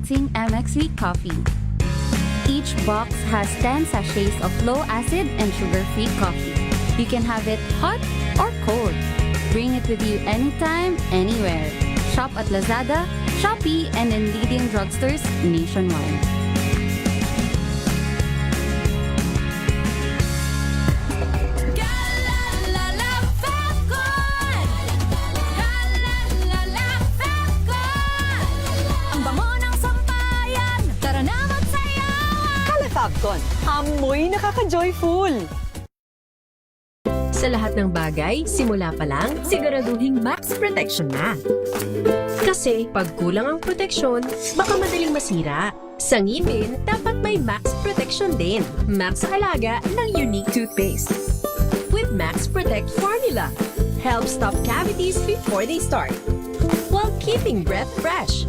long-acting MX Sweet Coffee. Each box has 10 sachets of low-acid and sugar-free coffee. You can have it hot or cold. Bring it with you anytime, anywhere. Shop at Lazada, Shopee, and in leading drugstores nationwide. Fabcon, amoy nakaka-joyful! Sa lahat ng bagay, simula pa lang, siguraduhing max protection na. Kasi pag kulang ang proteksyon, baka madaling masira. Sa ngipin, dapat may max protection din. Max sa alaga ng unique toothpaste. With Max Protect Formula, help stop cavities before they start, while keeping breath fresh.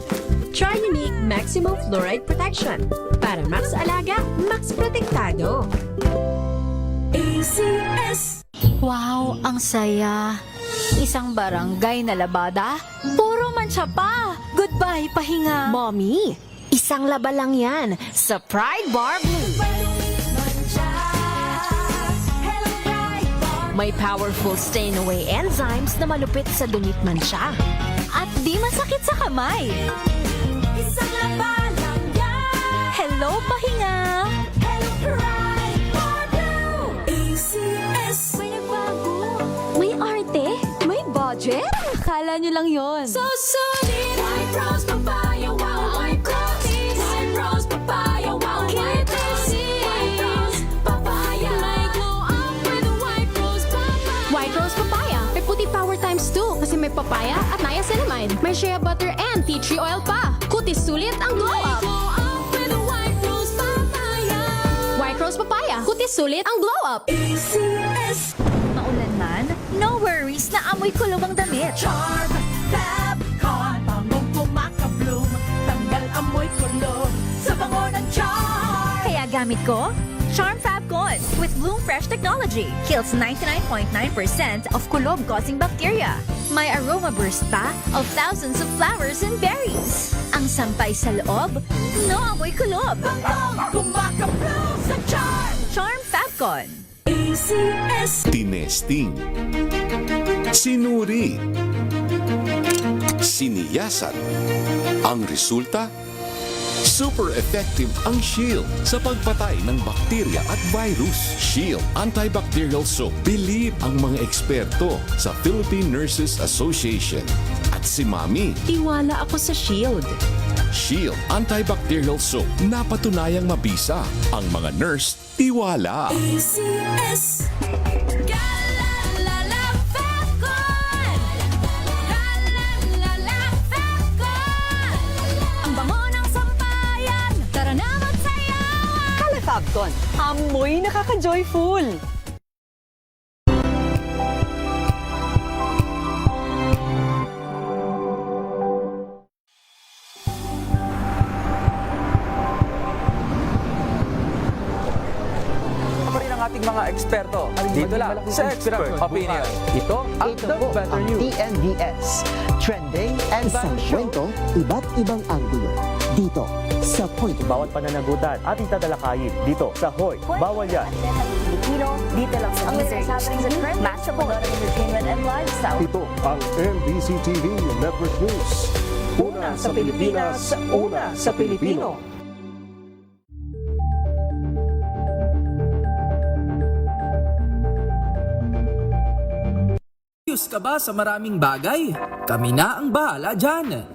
Try unique maximum fluoride protection. Para max alaga, max protektado. ACS. Wow, ang saya. Isang barangay na labada, puro mancha pa. Goodbye, pahinga. Mommy, isang laba lang yan sa Pride Bar Blue. May powerful stain-away enzymes na malupit sa dungit mansya. At di masakit sa kamay. Isang laba lang yan. Hello, pahinga. Hello, Pride Bar Blue. ACS. May nagbago. May arte. May budget. Akala nyo lang yon. So solid. White Rose Papaya. Wow, White Rose. White Rose Papaya. Wow, White Rose. White Rose Papaya. May glow up with White Rose Papaya. White Rose Papaya. May puti power times 2 kasi may papaya at niacinamide. May shea butter and tea tree oil pa. Kutis sulit ang glow up. Glow up with White Rose Papaya. White Rose Papaya. Kutis sulit ang glow up. ACS. Maulan man, no worries na amoy kulong ang damit. Charm Fabcon, bangong kumaka-bloom, tanggal amoy kulong sa bango ng charm. Kaya gamit ko, Charm Fabcon with Bloom Fresh Technology. Kills 99.9% of kulob-causing bacteria. May aroma burst pa of thousands of flowers and berries. Ang sampay sa loob, no amoy kulob. Bangong kumaka-bloom sa charm. Charm Fabcon. ACS. Tinesting, sinuri, siniyasan. Ang resulta, super effective ang Shield sa pagpatay ng bakterya at virus. Shield Antibacterial Soap. Believe ang mga eksperto sa Philippine Nurses Association. At si Mami, Tiwala ako sa Shield. Shield Antibacterial Soap. Napatunayang mabisa. Ang mga nurse, tiwala. ACS. Ang bango ng sampayan, tara na magsayawan! Fabcon, amoy nakaka-joyful! Ating mga eksperto dito lang sa Expert Opinion. Ito ang The Better You. TNVS. Trending and isang kwento, iba't ibang anggulo. Dito sa Point. Bawat pananagutan ating tatalakayin dito sa Hoy. Bawal yan. Pilipino, dito lang sa Music. Matchable entertainment and lifestyle. Ito ang MBC TV Network News. Una sa Pilipinas, una sa Pilipino. Curious ka ba sa maraming bagay? Kami na ang bahala dyan.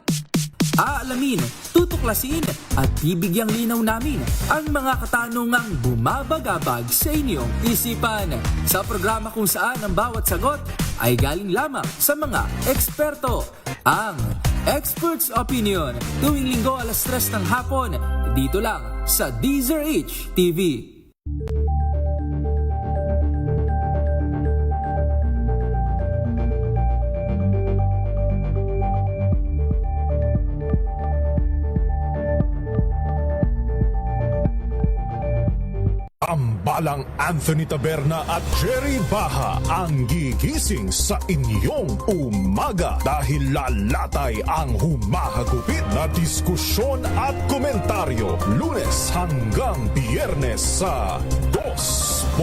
Aalamin, tutuklasin at bibigyang linaw namin ang mga katanungang bumabagabag sa inyong isipan. Sa programa kung saan ang bawat sagot ay galing lamang sa mga eksperto. Ang Expert's Opinion, tuwing linggo alas 3 ng hapon, dito lang sa DZRH TV. Tambalang Anthony Taberna at Jerry Baha ang gigising sa inyong umaga dahil lalatay ang humahagupit na diskusyon at komentaryo Lunes hanggang Biyernes sa 2x2.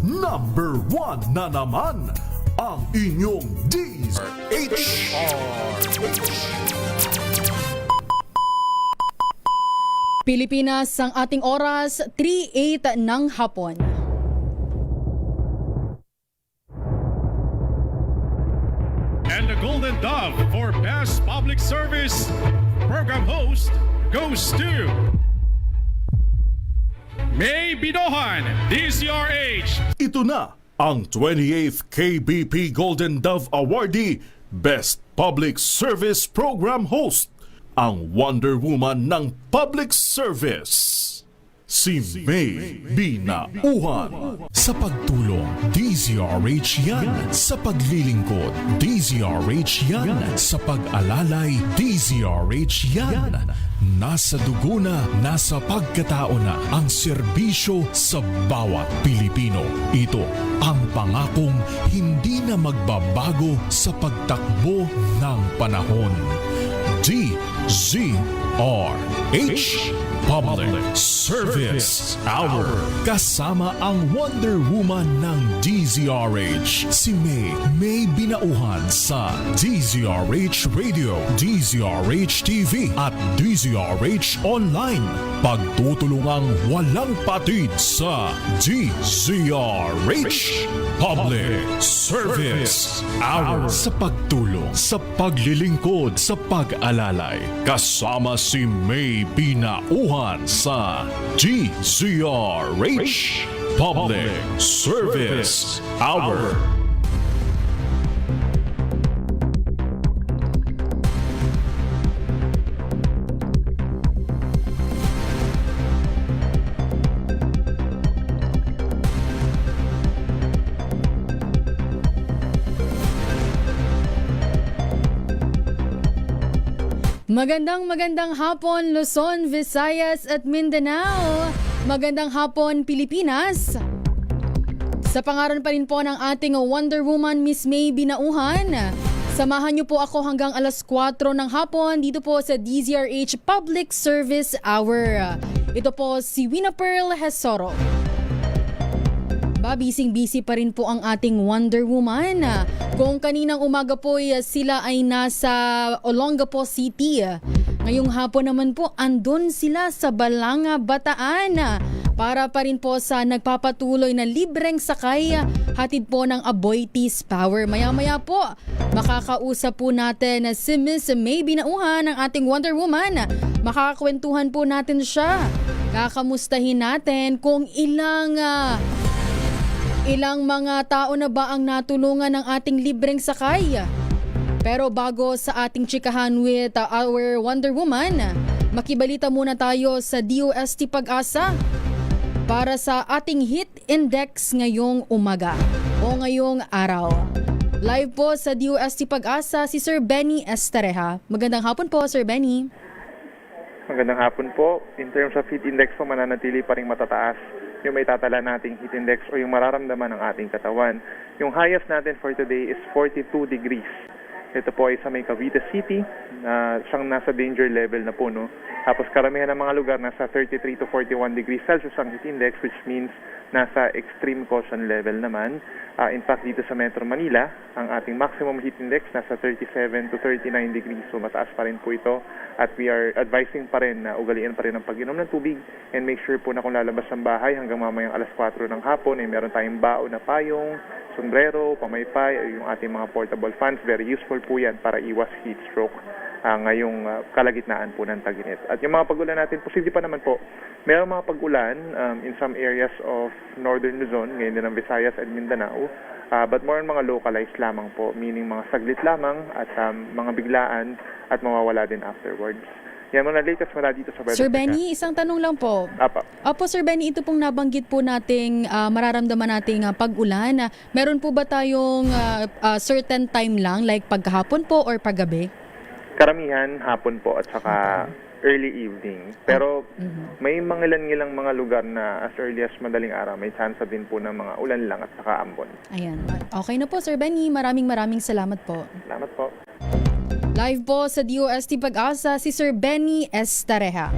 Number 1 na naman ang inyong DZRH. Pilipinas, ang ating oras, 3:08 ng hapon. And the Golden Dove for Best Public Service Program Host goes to May Binohan, DZRH. Ito na ang 28th KBP Golden Dove Awardee Best Public Service Program Host, ang Wonder Woman ng Public Service, si May Binauhan. Sa pagtulong, DZRH yan. Sa paglilingkod, DZRH yan. Sa pag-alalay, DZRH yan. Nasa dugo na, nasa pagkatao na ang serbisyo sa bawat Pilipino. Ito ang pangakong hindi na magbabago sa pagtakbo ng panahon. DZRH Public Service Hour. Kasama ang Wonder Woman ng DZRH, si May Binauhan sa DZRH Radio, DZRH TV at DZRH Online. Pagtutulungang walang patid sa DZRH Public Service Hour. Sa pagtulong, sa paglilingkod, sa pag-alalay, kasama si May Binauhan sa DZRH Public Service Hour. Magandang hapon Luzon, Visayas at Mindanao. Magandang hapon Pilipinas. Sa pangalan pa rin po ng ating Wonder Woman Miss May Binauhan, samahan niyo po ako hanggang alas 4 ng hapon dito po sa DZRH Public Service Hour. Ito po si Wina Pearl Hesoro. Busy pa rin po ang ating Wonder Woman. Kung kaninang umaga po sila ay nasa Olongapo City, ngayong hapon naman po andun sila sa Balanga, Bataan para pa rin po sa nagpapatuloy na libreng sakay hatid po ng Aboitiz Power. Maya-maya po makakausap po natin si Miss May Binauhan ng ating Wonder Woman. Makakakwentuhan po natin siya. Kakamustahin natin kung ilang mga tao na ba ang natulungan ng ating libreng sakay. Pero bago sa ating chikahan with our Wonder Woman, makibalita muna tayo sa DOST Pag-asa para sa ating Heat Index ngayong umaga o ngayong araw. Live po sa DOST Pag-asa si Sir Benny Estareja. Magandang hapon po, Sir Benny. Magandang hapon po. In terms of heat index po, mananatili pa rin matataas yung may tatala nating heat index o yung mararamdaman ng ating katawan. Yung highest natin for today is 42 degrees. Ito po ay sa may Cavite City, siyang nasa danger level na po, no? Tapos karamihan ng mga lugar nasa 33 to 41 degrees Celsius ang heat index, which means nasa extreme caution level naman. In fact, dito sa Metro Manila, ang ating maximum heat index nasa 37 to 39 degrees. So mataas pa rin po ito. At we are advising pa rin na ugaliin pa rin ang pag-inom ng tubig and make sure po na kung lalabas ng bahay hanggang mamayang alas 4 ng hapon ay meron tayong bao na payong, sombrero, pamaypay, yung ating mga portable fans. Very useful po yan para iwas heat stroke ngayong kalagitnaan po ng tag-init. At yung mga pag-ulan natin, posible pa naman po. Mayroong mga pag-ulan in some areas of northern Luzon, ngayon din ng Visayas at Mindanao, but more on mga localized lamang po, meaning mga saglit lamang at mga biglaan at mawawala din afterwards. Yan muna latest mula dito sa weather. Sir Benny, isang tanong lang po. Opo, Sir Benny, ito pong nabanggit po nating mararamdaman nating pag-ulan. Meron po ba tayong certain time lang, like pagkahapon po or paggabi? Karamihan hapon po at saka early evening. Pero may mga ilang mga lugar na as early as madaling araw, may chance din po ng mga ulan lang at saka ambon. Ayan. Okay na po, Sir Benny. Maraming salamat po. Salamat po. Live po sa DOST Pag-asa si Sir Benny Estareja.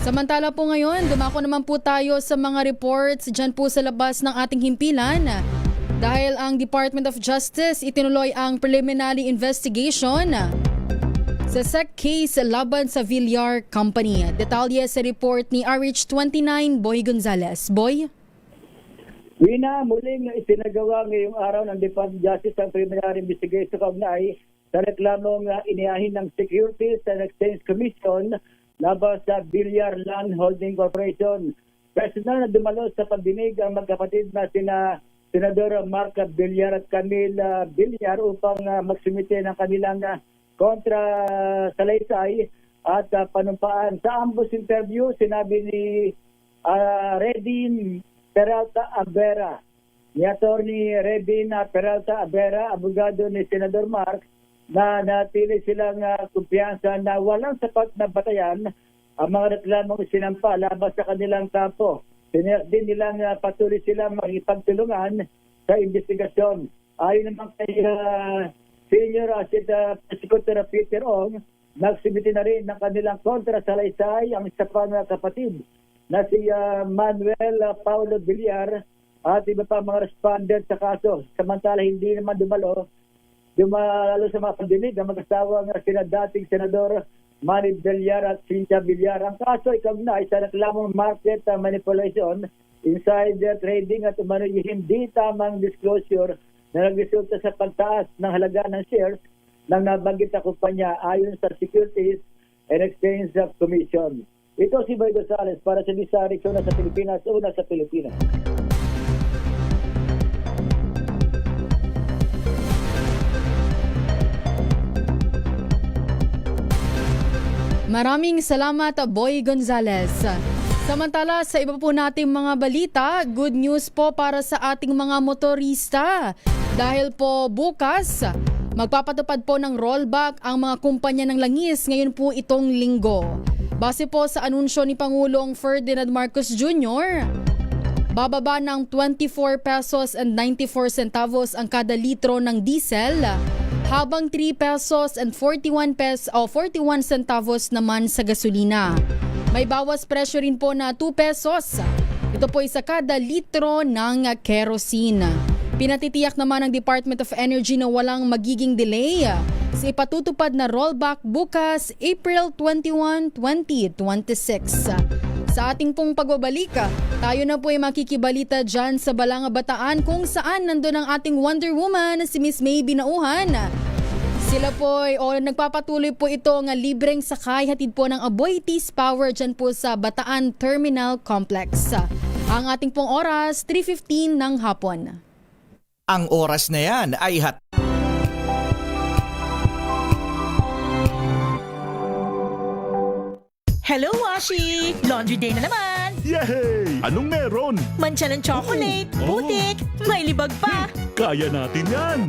Samantala po ngayon, dumako naman po tayo sa mga reports dyan po sa labas ng ating himpilan. Dahil ang Department of Justice itinuloy ang preliminary investigation sa SEC case laban sa Villar Company. Detalye sa report ni RH29 Boy Gonzales. Boy? Wina, muling isinagawa ngayong araw ng Department of Justice ang preliminary investigation kaugnay sa reklamong inihahin ng Securities and Exchange Commission laban sa Villar Land Holding Corporation. Personal na dumalo sa pagdinig ang magkapatid na sina Senador Mark Villar at Camille Villar upang magsumite ng kanilang kontra salaysay at panumpaan. Sa ambos interview, sinabi ni Redin Peralta Abera, ni Atty. Redin Peralta Abera, abogado ni Senador Mark, na natili silang kumpiyansa na walang sapat na batayan ang mga reklamong sinampa laban sa kanilang kampo. Siniyak din nilang patuloy silang makipagtulungan sa investigasyon. Ayon naman kay Senior Assistant Prosecutor Peter Ong, nagsumite na rin ng kanilang kontra salaysay ang isa pang kapatid na si Manuel Paulo Villar at iba pa mga respondent sa kaso. Samantala hindi naman dumalo sa mga pandinig ang mag-asawang sina dating Senador Manny Villar at Cynthia Villar. Ang kaso ay kaugnay sa reklamong market manipulation, insider trading at umano yung hindi tamang disclosure na nagresulta sa pagtaas ng halaga ng shares ng nabanggit na kumpanya ayon sa Securities and Exchange Commission. Ito si Boy Gonzales para sa Disarix, una sa Pilipinas. Maraming salamat, Boy Gonzales. Samantala, sa iba po nating mga balita, good news po para sa ating mga motorista. Dahil po bukas, magpapatupad po ng rollback ang mga kumpanya ng langis ngayon po itong linggo. Base po sa anunsyo ni Pangulong Ferdinand Marcos Jr., bababa ng 24 pesos and 94 centavos ang kada litro ng diesel, habang 3 pesos and 41 centavos naman sa gasolina. May bawas presyo rin po na 2 pesos. Ito po sa kada litro ng kerosene. Pinatitiyak naman ng Department of Energy na walang magiging delay sa ipatutupad na rollback bukas, April 21, 2026. Sa ating pong pagbabalik, tayo na po ay makikibalita dyan sa Balanga Bataan kung saan nandun ang ating Wonder Woman si Miss May Binauhan. Sila po nagpapatuloy po ito ng libreng sakay hatid po ng Aboitiz Power dyan po sa Bataan Terminal Complex. Ang ating pong oras, 3:15 ng hapon. Ang oras na yan ay Hello, Washi! Laundry day na naman! Yay! Anong meron? Mancha ng chocolate, putik, may libag pa! Kaya natin yan!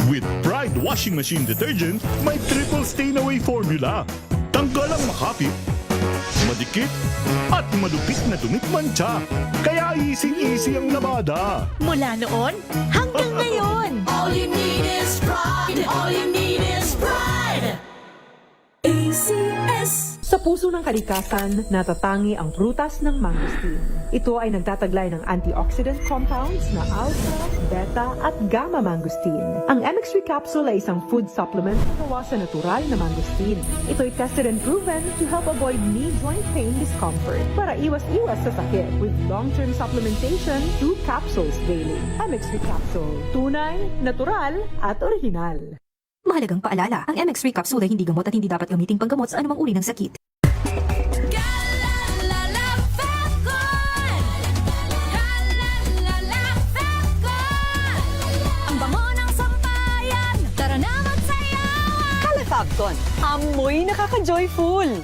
With Pride Washing Machine Detergent, may triple stain-away formula. Tanggal ang makapit, madikit, at malupit na dumit mancha. Kaya easy-easy ang labada. Mula noon hanggang ngayon! All you need is pride! All you need is pride! ACS. Sa puso ng kalikasan, natatangi ang prutas ng mangosteen. Ito ay nagtataglay ng antioxidant compounds na alpha, beta at gamma mangosteen. Ang MX3 capsule ay isang food supplement na gawa sa natural na mangosteen. Ito ay tested and proven to help avoid knee joint pain discomfort para iwas-iwas sa sakit with long-term supplementation 2 capsules daily. MX3 capsule, tunay, natural at original. Mahalagang paalala, ang MX3 capsule ay hindi gamot at hindi dapat gamiting panggamot sa anumang uri ng sakit. Ang bango ng sampayan, tara na magsayawan! Calefacton, amoy nakaka-joyful!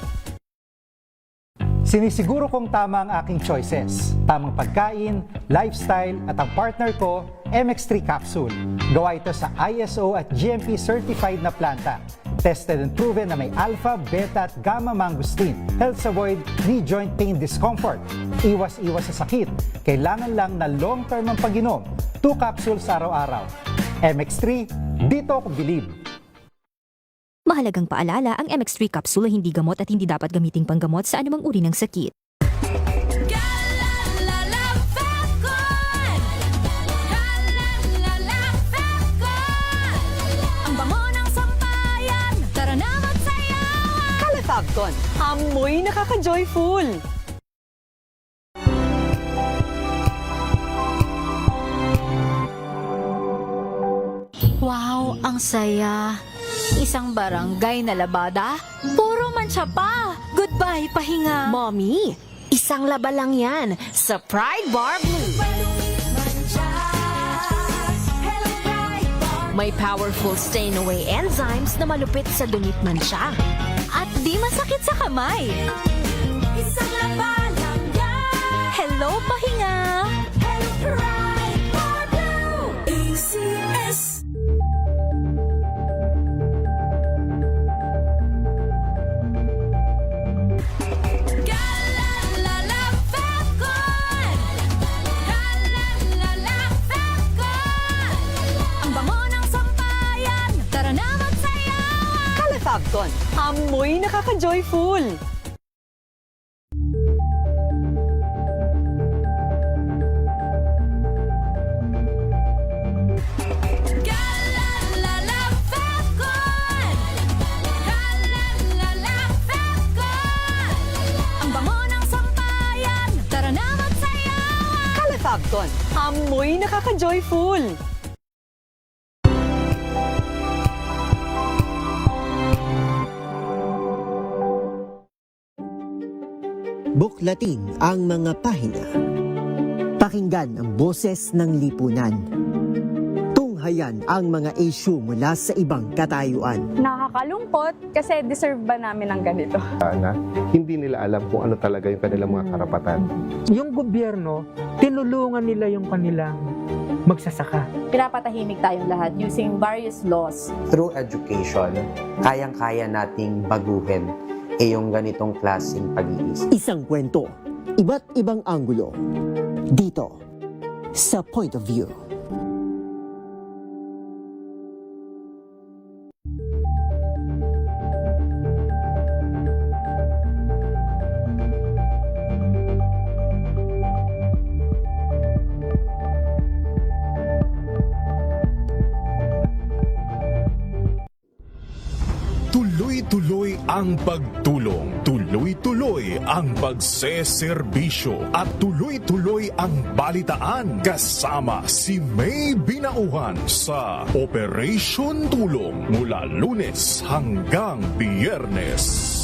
Sinisiguro kong tama ang aking choices. Tamang pagkain, lifestyle at ang partner ko, MX3 Capsule. Gawa ito sa ISO at GMP certified na planta. Tested and proven na may alpha, beta at gamma mangosteen. Helps avoid knee joint pain discomfort. Iwas-iwas sa sakit. Kailangan lang na long-term ang pag-inom. 2 capsules araw-araw. MX3, dito ako believe. Mahalagang paalala, ang MX3 capsule ay hindi gamot at hindi dapat gamiting panggamot sa anumang uri ng sakit. Calefabcon, amoy nakaka-joyful. Wow, ang saya. Isang barangay na labada, puro mancha pa. Goodbye, pahinga. Mommy, isang laba lang yan sa Pride Bar Blue. May powerful stain-away enzymes na malupit sa dungit mancha. At di masakit sa kamay. Isang laba lang yan. Hello, pahinga. Hello, Pride Bar Blue. ACS. Calefabcon, amoy nakaka-joyful. Calefabcon, amoy nakaka-joyful. Buklatin ang mga pahina. Pakinggan ang boses ng lipunan. Tunghayan ang mga issue mula sa ibang katayuan. Nakakalungkot kasi deserve ba namin ng ganito? Na hindi nila alam kung ano talaga yung kanilang mga karapatan. Yung gobyerno, tinulungan nila yung kanilang magsasaka. Pinapatahimik tayong lahat using various laws. Through education, kayang-kaya nating baguhin yung ganitong klaseng pag-iisip. Isang kwento, iba't ibang anggulo. Dito, sa Point of View. Tuloy-tuloy ang pagtulong, tuloy-tuloy ang pagseserbisyo at tuloy-tuloy ang balitaan kasama si May Binauhan sa Operation Tulong mula Lunes hanggang Biyernes.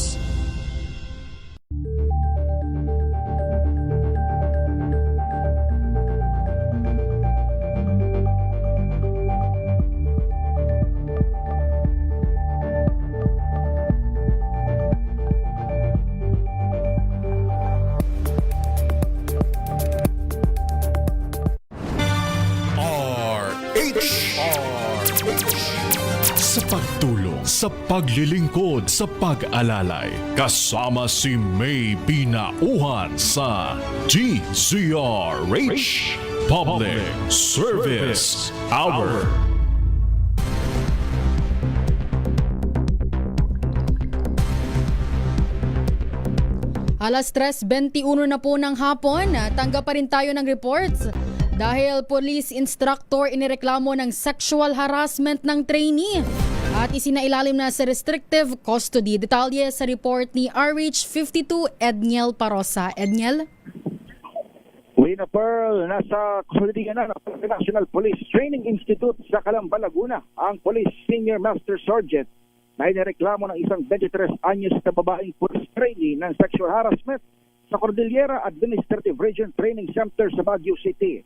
Sa pagtulong, sa paglilingkod, sa pag-alalay, kasama si May Binauhan sa DZRH Public Service Hour. Alas 3:21 na po ng hapon, tanggap pa rin tayo ng reports dahil police instructor inireklamo ng sexual harassment ng trainee at isinailalim na sa restrictive custody. Detalye sa report ni RH52 Edniel Parosa. Edniel? Wina Pearl, nasa kusulitingan na ng National Police Training Institute sa Calamba, Laguna ang Police Senior Master Sergeant na inireklamo ng isang 23 anyos na babaeng police trainee ng sexual harassment sa Cordillera Administrative Region Training Center sa Baguio City.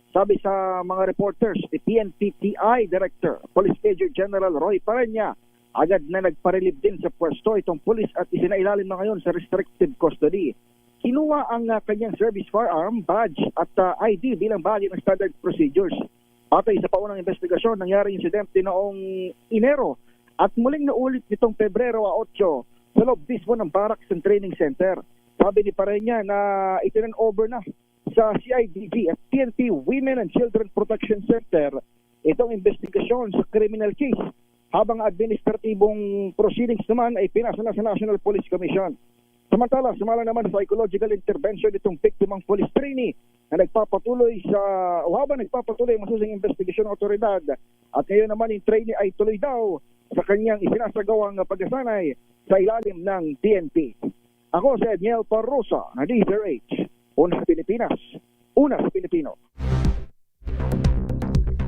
Sabi sa mga reporters, ni PNP-TI Director, Police Major General Roy Parenya, agad na nagparelieve din sa pwesto itong pulis at isinailalim na ngayon sa restrictive custody. Kinuha ang kanyang service firearm, badge at ID bilang bahagi ng standard procedures. Batay sa paunang investigasyon, nangyari insidente noong Enero at muling naulit nitong Pebrero 8 sa loob mismo ng Barracks and Training Center. Sabi ni Parenya na itinan over na sa CIDG at PNP Women and Children Protection Center itong investigasyon sa criminal case, habang administratibong proceedings naman ay pinasa na sa National Police Commission. Samantala, sumala naman sa psychological intervention itong biktimang police trainee na nagpapatuloy habang nagpapatuloy ang masusing investigasyon ng otoridad. At ngayon naman yung trainee ay tuloy daw sa kanyang isinasagawang pagkasanay sa ilalim ng PNP. Ako si Edniel Parrosa na DZRH. Una sa Pilipinas, una sa Pilipino.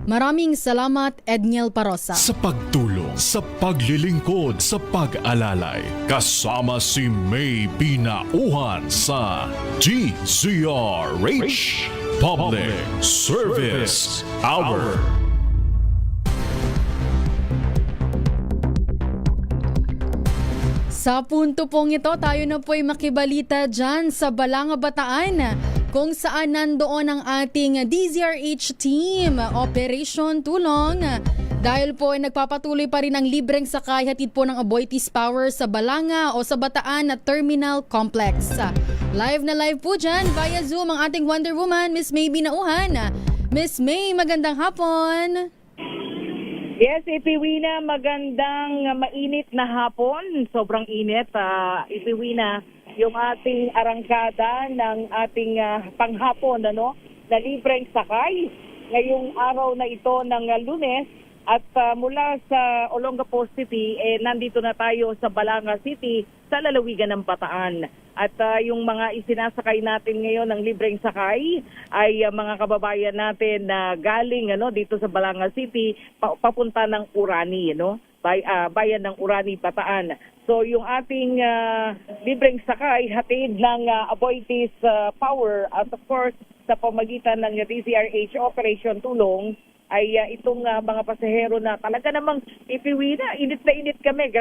Maraming salamat, Edniel Parrosa. Sa pagtulong, sa paglilingkod, sa pag-alalay, kasama si May Binauhan sa DZRH Public Service Hour. Sa punto pong ito, tayo na po'y makibalita dyan sa Balanga, Bataan, kung saan nandoon ang ating DZRH team, Operation Tulong. Dahil po ay nagpapatuloy pa rin ang libreng sakay hatid po ng Aboitiz Power sa Balanga o sa Bataan na Terminal Complex. Live na live po dyan via Zoom ang ating Wonder Woman, Miss May Binauhan. Miss May, magandang hapon. Yes, Ipiwina, magandang mainit na hapon. Sobrang init, Ipiwina, yung ating arangkada ng ating panghapon, na libreng sakay ngayong araw na ito ng Lunes. At mula sa Olongapo City, nandito na tayo sa Balanga City, sa lalawigan ng Bataan. At yung mga isinasakay natin ngayon ng libreng sakay ay mga kababayan natin na galing dito sa Balanga City papunta ng Urani, bayan ng Urani, Bataan. So yung ating libreng sakay hatid ng Aboitiz Power at of course sa pamagitan ng DZRH Operation Tulong ay itong mga pasahero na talaga namang Ipiwina, init na init kami.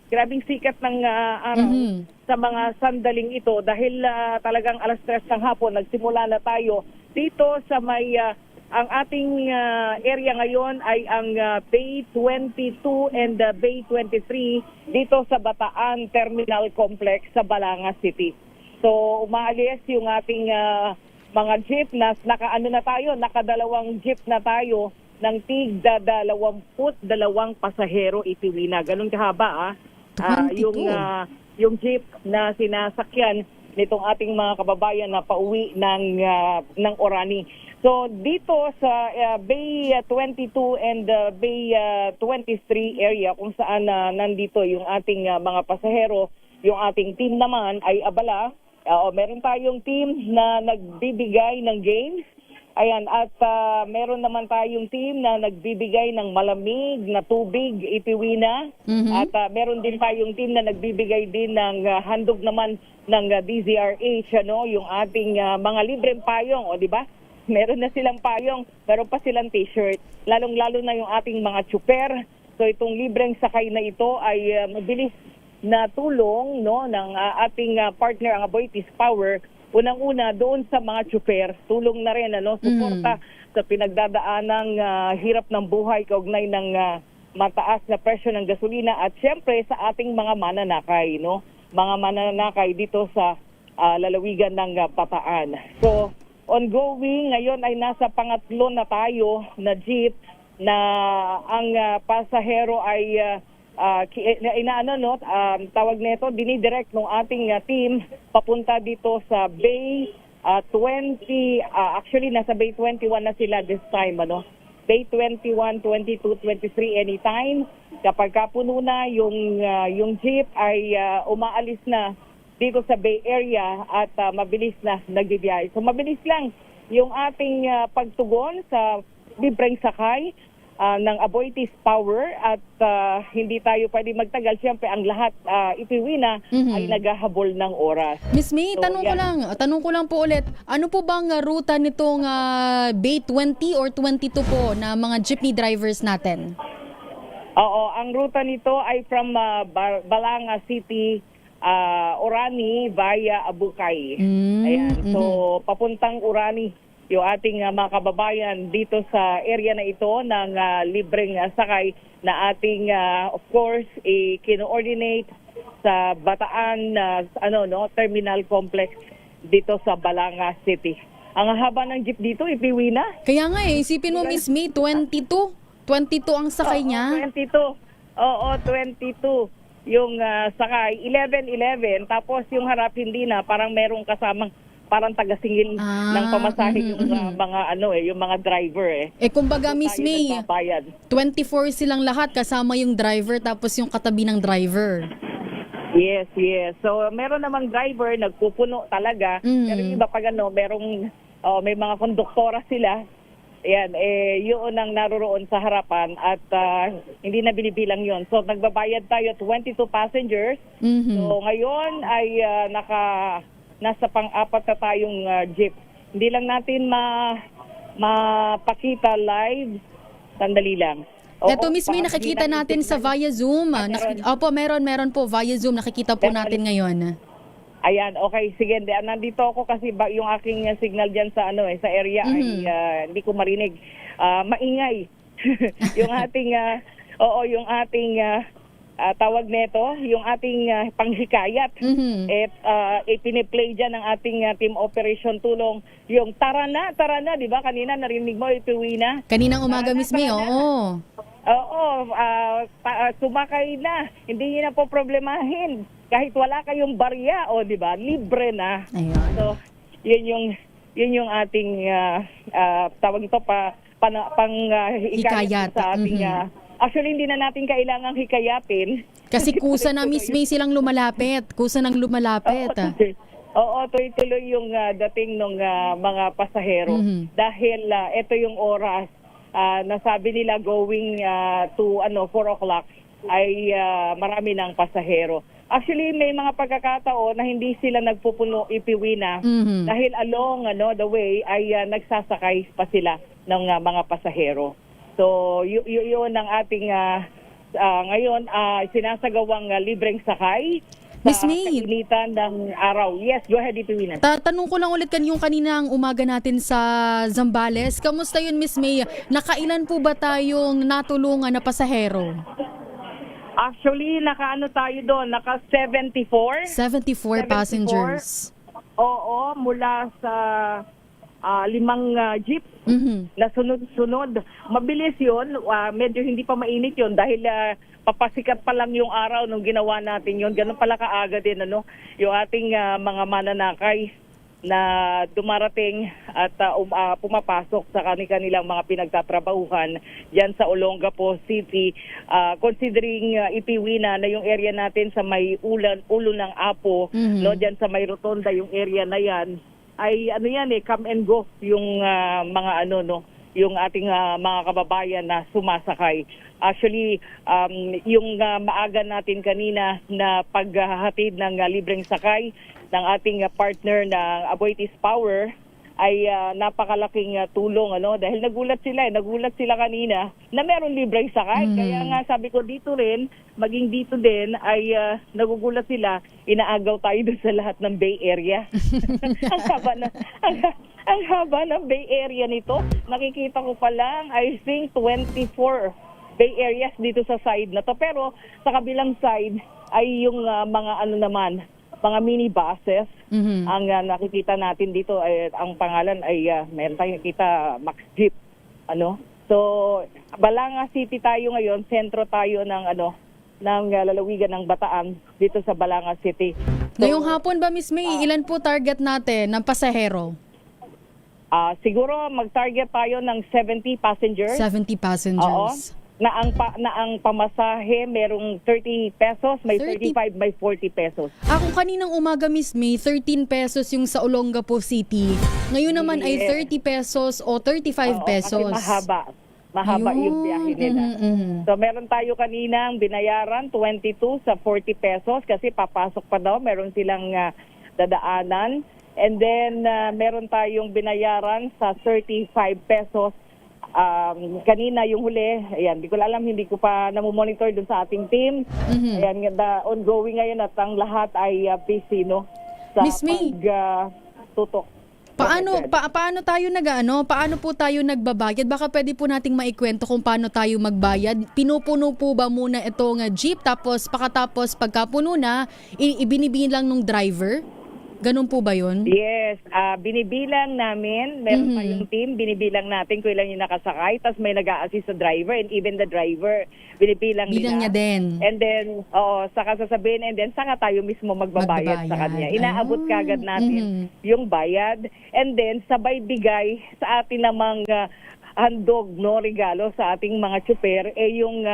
Grabing sikat ng araw sa mga sandaling ito dahil talagang alas 3 ng hapon nagsimula na tayo dito sa may ang ating area ngayon ay ang Bay 22 and Bay 23 dito sa Bataan Terminal Complex sa Balanga City. So umaalis yung ating mga jeep na nakadalawang jeep na tayo ng tigda 22 pasahero, Ipiwina. Ganun kahaba yung jeep na sinasakyan nitong ating mga kababayan na pauwi ng Orani. So dito sa Bay 22 and Bay 23 area kung saan nandito yung ating mga pasahero, yung ating team naman ay abala. Meron tayong team na nagbibigay ng games. Ayan, at meron naman tayong team na nagbibigay ng malamig na tubig, Ipiwina. At meron din tayong team na nagbibigay din ng handog naman ng DZRH, yung ating mga libreng payong, di ba? Meron na silang payong, meron pa silang t-shirt. Lalong-lalo na yung ating mga tsuper. So itong libreng sakay na ito ay mabilis na tulong ng ating partner ang Aboitiz Power. Unang-una doon sa mga tsuper, tulong na rin suporta sa pinagdadaanang hirap ng buhay kaugnay ng mataas na presyo ng gasolina at syempre sa ating mga mananakay, mga mananakay dito sa lalawigan ng Bataan. So ongoing ngayon ay nasa pangatlo na tayo na jeep na ang pasahero ay tawag nito, dinidirect ng ating team papunta dito sa Bay 20, actually nasa Bay 21 na sila this time, Bay 21, 22, 23 anytime. Kapag kapuno na yung jeep ay umaalis na dito sa Bay area at mabilis na nagbibiyahe. So mabilis lang yung ating pagtugon sa libreng sakay ng Aboitiz Power at hindi tayo pwede magtagal. Siyempre ang lahat Ipiwina ay naghahabol ng oras. Miss May, So, tanong ko lang po ulit, ano po bang ruta nitong Bay 20 or 22 po na mga jeepney drivers natin? Oo, ang ruta nito ay from Balanga City, Orani via Abukay. Ayan, so papuntang Orani yung ating mga kababayan dito sa area na ito ng libreng sakay na ating of course i-coordinate sa Bataan Terminal Complex dito sa Balanga City. Ang haba ng jeep dito, ipiwi na. Kaya nga isipin mo Miss May, 22 ang sakay niya. 22. Oo, 22 yung sakay. 11, tapos yung harap hindi na, parang merong kasamang parang taga-singil ng pamasahe yung mga yung mga driver kumbaga Miss May, 24 silang lahat kasama yung driver tapos yung katabi ng driver. Yes. So meron namang driver nagpupuno talaga, pero iba pag merong may mga konduktora sila. Ayan, yun ang naroroon sa harapan at hindi na binibilang yun. So nagbabayad tayo 22 passengers. So ngayon ay nasa pang-apat na tayong jeep. Hindi lang natin mapakita live. Sandali lang. Ito Miss May, nakikita natin sa via Zoom. Opo, meron po via Zoom. Nakikita po natin ngayon. Ayan, okay, sige. Nandito ako kasi yung aking signal diyan sa sa area ay hindi ko marinig. Maingay. Yung ating yung ating tawag nito, yung ating panghikayat. Ipini-play diyan ng ating team operation tulong yung tara na, 'di ba? Kanina narinig mo ipiwi na. Kaninang umaga Miss May, oo. Sumakay na. Hindi niyo na po problemahin. Kahit wala kayong barya, di ba? Libre na. Ayun. So, yun yung ating tawag ito hikayat sa ating actually hindi na natin kailangang hikayatin. Kasi kusa na Miss May silang lumalapit. Kusa nang lumalapit. Oo, tuloy-tuloy yung dating ng mga pasahero. Dahil ito yung oras nasabi nila going to 4 o'clock ay marami ng pasahero. Actually, may mga pagkakataon na hindi sila nagpupuno ipiwi na dahil along the way ay nagsasakay pa sila ng mga pasahero. So, yun ang ating ngayon sinasagawang libreng sakay Miss sa May, kainitan ng araw. Yes, go ahead, Ipiwinan. Tanong ko lang ulit yung kaninang umaga natin sa Zambales. Kamusta yun, Miss May? Nakailan po ba tayong natulungan na pasahero? Actually, tayo doon, naka 74. 74 passengers. Oo, mula sa 5 jeep na sunod-sunod. Mabilis yun, medyo hindi pa mainit yun dahil papasikat pa lang yung araw nung ginawa natin yun. Ganun pala kaaga din yung ating mga mananakay na dumarating at pumapasok sa kanilang mga pinagtatrabahuhan diyan sa Olongapo City. Considering ipiwi na yung area natin sa may ulo ng Apo, diyan sa may rotonda yung area na yan, ay come and go yung mga yung ating mga kababayan na sumasakay. Actually, yung maaga natin kanina na paghahatid ng libreng sakay ng ating partner na Aboitiz Power ay napakalaking tulong dahil nagulat sila kanina na meron libreng sakay. Kaya nga sabi ko dito rin, maging dito din ay nagugulat sila, inaagaw tayo doon sa lahat ng Bay Area. ang haba ng Bay Area nito. Nakikita ko pa lang, I think 24 Bay Areas dito sa side na to. Pero sa kabilang side ay yung mga mga minibuses ang nakikita natin dito. Ang pangalan ay meron tayong nakita Max Jeep. So Balanga City tayo ngayon, sentro tayo ng ng lalawigan ng Bataan dito sa Balanga City. So, ngayong hapon ba Miss May, ilan po target natin ng pasahero? Siguro mag-target tayo ng 70 passengers. 70 passengers. Oo. Na ang pamasahe merong 30 pesos, may 35, may 40 pesos. Kung kaninang umaga Miss May, 13 pesos yung sa Olongapo City. Ngayon naman ay 30 pesos o 35 pesos. Kasi mahaba yung biyahe nila. So meron tayo kaninang binayaran 22 sa 40 pesos kasi papasok pa daw, meron silang dadaanan. And then meron tayong binayaran sa 35 pesos. Kanina yung huli, ayan, di ko alam, hindi ko pa namomonitor dun sa ating team. Ayan, ongoing ngayon at ang lahat ay busy sa Miss May, pagtutok. Paano tayo paano po tayo nagbabayad? Baka pwede po nating maikwento kung paano tayo magbayad. Pinupuno po ba muna itong jeep tapos pagkapuno na ibinibilang ng driver? Ganun po ba yun? Yes, binibilang namin, meron pa yung team, binibilang natin kung ilan yung nakasakay, tapos may nag-a-assist sa driver, and even the driver, binibilang niya din. And then, saka sasabihin, and then saka tayo mismo magbabayad sa kanya. Inaabot kagad natin yung bayad, and then sabay bigay sa atin namang handog, no, regalo sa ating mga tsuper, yung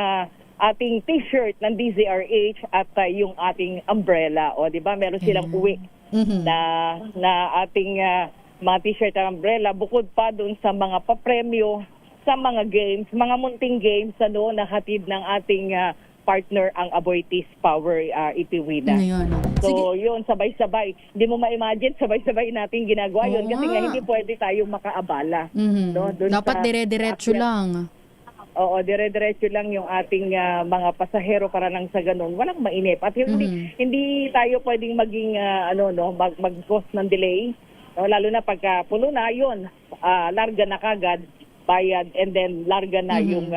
ating t-shirt ng DZRH at yung ating umbrella. O, di ba, meron silang uwi. Na ating mga t-shirt at umbrella, bukod pa dun sa mga papremyo sa mga games, mga munting games na hatid ng ating partner ang Aboitiz Power Itiwina. So yun, sabay-sabay. Hindi mo ma-imagine, sabay-sabay natin ginagawa yun kasi nga hindi pwede tayong makaabala. No? Dapat dire-diretso lang. Oo, dire-diretso lang yung ating mga pasahero para nang sa ganun. Walang mainip. At hindi tayo pwedeng maging mag-cause ng delay. Lalo na pagka puno na yun, larga na kagad, bayad, and then larga na yung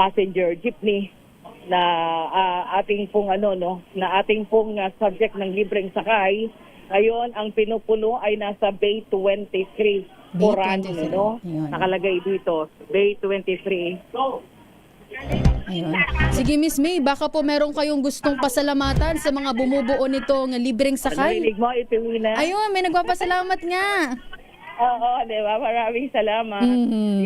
passenger jeepney na ating pong subject ng libreng sakay. Ngayon, ang pinupuno ay nasa Bay 23. Puran, nakalagay dito, Bay 23. Ayun. Sige, Miss May, baka po meron kayong gustong pasalamatan sa mga bumubuo nitong libreng sakay. Narinig mo, Itiwina? Ayun, may nagpapasalamat nga. Oo, di ba? Maraming salamat.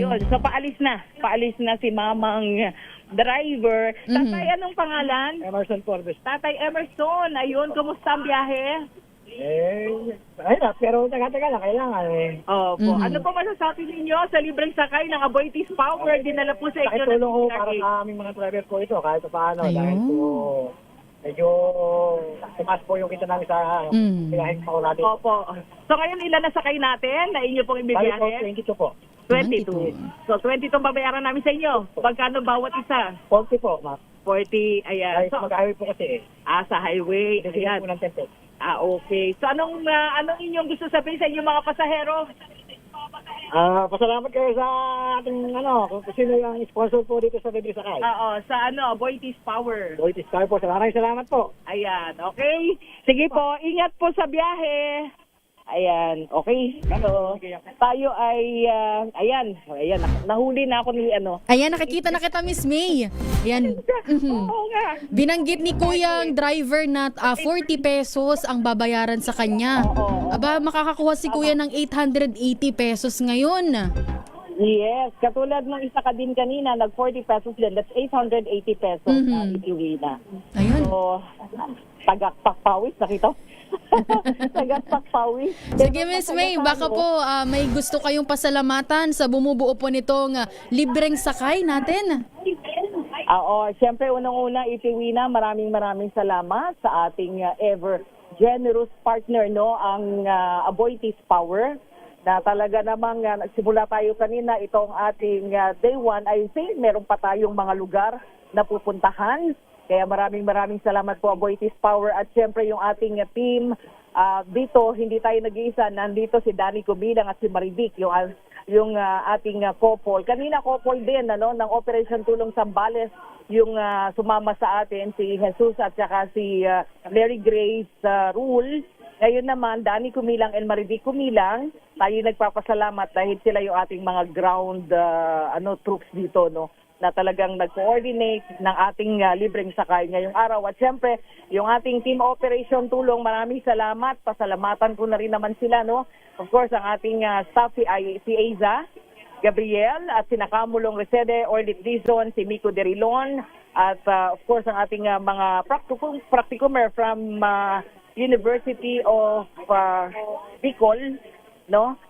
Yun, so paalis na si mamang driver. Tatay, anong pangalan? Emerson Forbes. Tatay Emerson, ayun, kumusta ang biyahe? Pero taga-taga na kailangan Opo. Ano po masasabi ninyo sa libreng sakay ng Aboitiz Power? Dinala po sa inyo. Tulong ko para sa aming mga driver ko ito kahit paano dahil po medyo tumas po yung kita namin sa biyahe pa natin. Opo. So ngayon ilan na sakay natin na inyo pong ibibiyahe? 22 po. 22. So 22 babayaran namin sa inyo. Pagkano bawat isa? 40 po, ma'am. 40, ayan. So, mag-highway po kasi sa highway. Ayan. Po ng tempo. Okay. So anong inyong gusto sabihin sa inyong mga pasahero? Pasalamat kayo sa ating kung sino yung sponsor po dito sa Libre Sakay. Sa Aboitiz Power. Aboitiz Power po. Salamat po. Ayan, okay. Sige po, ingat po sa biyahe. Ayan, okay. Tayo ay, ayan, nahuli na ako ni Ayan, nakikita na kita, Miss May. Ayan. Binanggit ni Kuyang driver na 40 pesos ang babayaran sa kanya. Aba, makakakuha si Kuya ng 880 pesos ngayon. Yes, katulad ng isa ka din kanina, nag 40 pesos din. That's 880 pesos na itiwi na. Ayun. So, tagakpakpawis, nakita? Tagakpakpawis. Sige, Miss May, baka po may gusto kayong pasalamatan sa bumubuo po nitong libreng sakay natin. Siyempre, unang-una, Itiwina, maraming salamat sa ating ever generous partner, ang Aboitiz Power, na talaga namang nagsimula tayo kanina, itong ating day 1, I think meron pa tayong mga lugar na pupuntahan. Kaya maraming salamat po, Aboitiz Power, at siyempre yung ating team dito, hindi tayo nag-iisa, nandito si Danny Kubilang at si Marivic, yung ating couple. Kanina couple din ng Operation Tulong Sambales, yung sumama sa atin, si Jesus at saka si Mary Grace Rule. Ngayon naman, Danny Kumilang and Marivic Kumilang, tayo nagpapasalamat dahil sila yung ating mga ground troops dito, na talagang nag-coordinate ng ating libreng sakay ngayong araw. At siyempre, yung ating team operation tulong, maraming salamat. Pasalamatan ko na rin naman sila, Of course, ang ating staff, si Aiza Gabriel, at si Nakamulong Resede, Orlit Dizon, si Miko Derilon, at of course, ang ating mga practicumer from University of Bicol,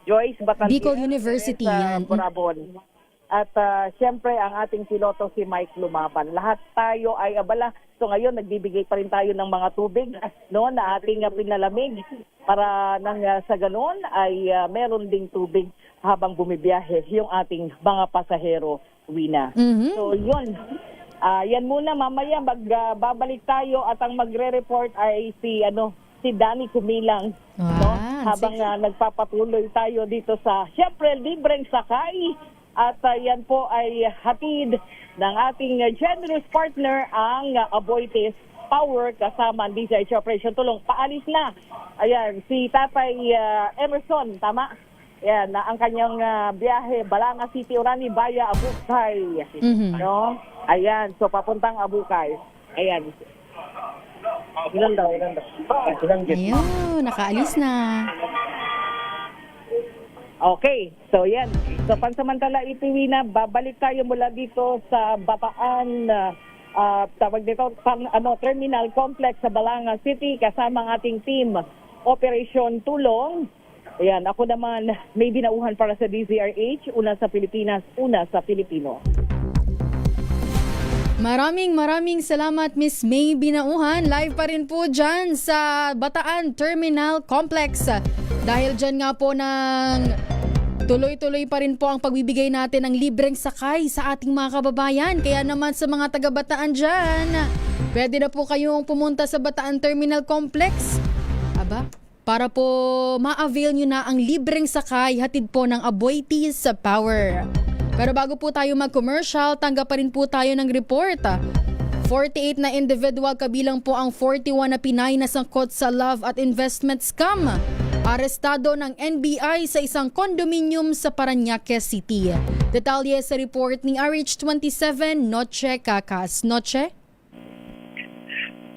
Joyce Batangas. Bicol University, yan. Borabon. At siyempre, ang ating piloto si Mike Lumaban. Lahat tayo ay abala. So ngayon, nagbibigay pa rin tayo ng mga tubig na ating pinalamig para nang sa ganon ay meron ding tubig habang bumibiyahe yung ating mga pasahero, Wina. So yun. Yan muna, mamaya magbabalik tayo at ang magre-report ay si si Danny Kumilang. No? Habang nagpapatuloy tayo dito sa, syempre, libreng sakay. At yan po ay hatid ng ating generous partner, ang Aboitiz Power, kasama ang DZH Operation Tulong. Paalis na. Ayan, si Tatay Emerson, tama? Ayan, ang kanyang biyahe, Balanga City, Orani, Baya, Abukay. No? Ayan, so papuntang Abukay. Ayan. Ilan daw. Ayun, nakaalis na. Okay, so yan. So pansamantala, Itiwina, babalik tayo mula dito sa Bataan, tawag dito, terminal complex sa Balanga City, kasama ang ating team, Operation Tulong. Ayan, ako naman may binauhan para sa DZRH, una sa Pilipinas, una sa Pilipino. Maraming salamat, Miss May Binauhan. Live pa rin po dyan sa Bataan Terminal Complex. Dahil dyan nga po ng tuloy-tuloy pa rin po ang pagbibigay natin ng libreng sakay sa ating mga kababayan. Kaya naman sa mga taga-Bataan dyan, pwede na po kayong pumunta sa Bataan Terminal Complex. Para po ma-avail nyo na ang libreng sakay hatid po ng Aboitiz Power. Pero bago po tayo mag-commercial, tanggap pa rin po tayo ng report. 48 na individual, kabilang po ang 41 na Pinay na sangkot sa love at investment scam. Arestado ng NBI sa isang condominium sa Parañaque City. Detalye sa report ni RH27, Noche Cacas. Noche?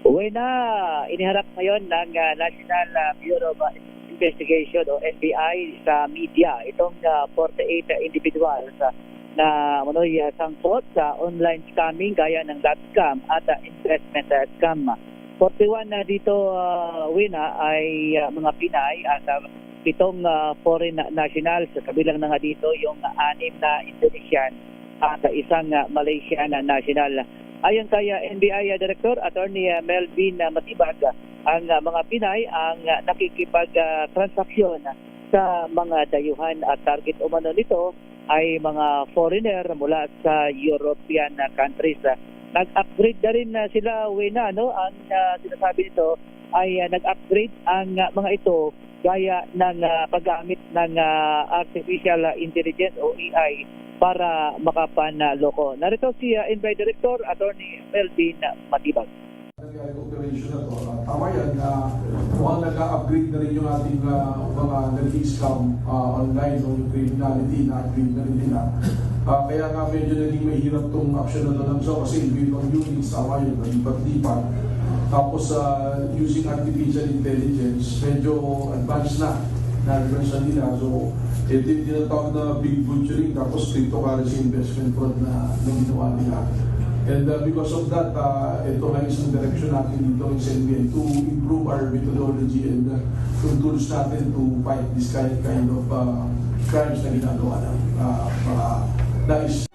Uwi na, iniharap ngayon ng National Bureau of Investigation o NBI sa media itong 48 individuals na sangkot sa online scamming gaya ng .scam at investment scam. 41 na dito, Wina, ay mga Pinay at 7 foreign nationals. Kabilang na nga dito yung 6 na Indonesian at 1 Malaysian national. Ayon kay NBI Director Attorney Melvin Matibag, ang mga Pinay ang nakikipag-transaksyon sa mga dayuhan at target umano nito ay mga foreigner mula sa European countries. Nag-upgrade na rin sila, Wena, no? Ang sinasabi nito ay nag-upgrade ang mga ito gaya ng paggamit ng artificial intelligence o AI para makapanloko. Narito si NBI Director Attorney Melvin Matibag. Operation na to. Tama yan na mukhang nag-upgrade na rin yung ating mga nag-scam online o yung criminality na upgrade na rin nila. Kaya nga medyo naging mahirap itong action na to ng SO kasi build on units, tama yun, lipat-lipat. Tapos using artificial intelligence, medyo advanced na nila. So ito yung tinatawag na big butchering tapos cryptocurrency investment fraud na ginawa nila. And because of that, ito nga isang direction natin dito sa NBI to improve our methodology and yung tools natin to fight this kind of crimes na ginagawa ng DICE.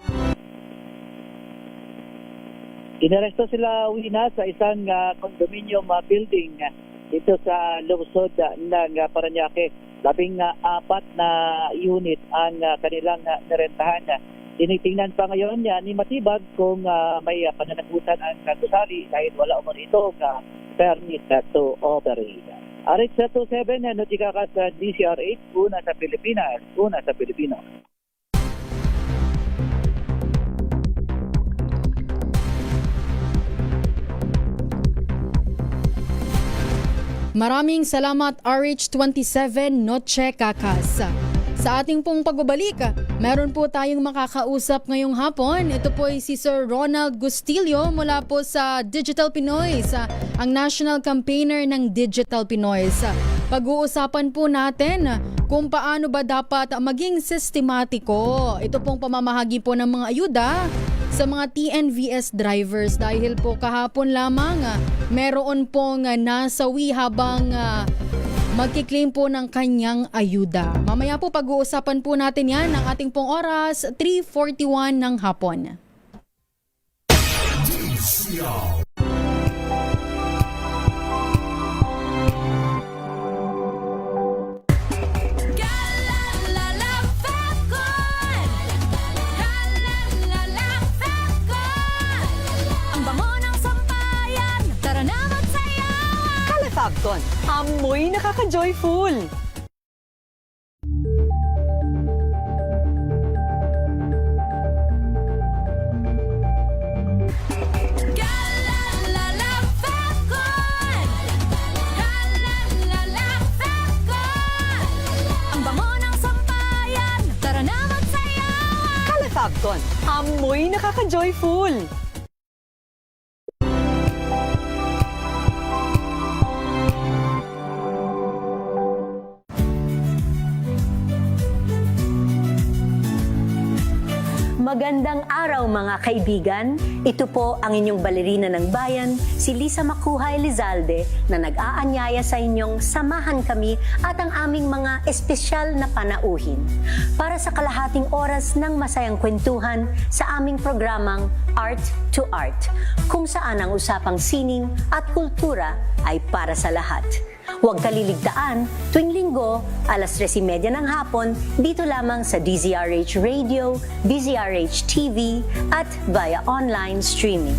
Inaresto sila, Wina, sa isang condominium building dito sa lungsod ng Parañaque. 14 na unit ang kanilang narentahan. Tinitingnan pa ngayon ni Matibag kung may pananagutan ang gusali dahil wala umano itong permit to operate. RH27, Notika ka sa DCR8, una sa Pilipinas, una sa Pilipino. Maraming salamat RH27, Noche Cacas. Sa ating pong pagbabalik, meron po tayong makakausap ngayong hapon. Ito po ay si Sir Ronald Gustillo mula po sa Digital Pinoys, ang national campaigner ng Digital Pinoys. Pag-uusapan po natin kung paano ba dapat maging sistematiko. Ito pong pamamahagi po ng mga ayuda sa mga TNVS drivers dahil po kahapon lamang meron pong nasawi habang magkiklaim po ng kanyang ayuda. Mamaya po pag-uusapan po natin yan ng ating pong oras, 3:41 ng hapon. Kalefacton, amoy nakaka-joyful. Kalefacton, amoy nakaka-joyful. Magandang araw mga kaibigan. Ito po ang inyong balerina ng bayan, si Lisa Macuja Elizalde, na nag-aanyaya sa inyong samahan kami at ang aming mga espesyal na panauhin para sa kalahating oras ng masayang kwentuhan sa aming programang Art to Art, kung saan ang usapang sining at kultura ay para sa lahat. Huwag kaliligtaan, tuwing linggo, alas 3:30 ng hapon, dito lamang sa DZRH Radio, DZRH TV, at via online streaming.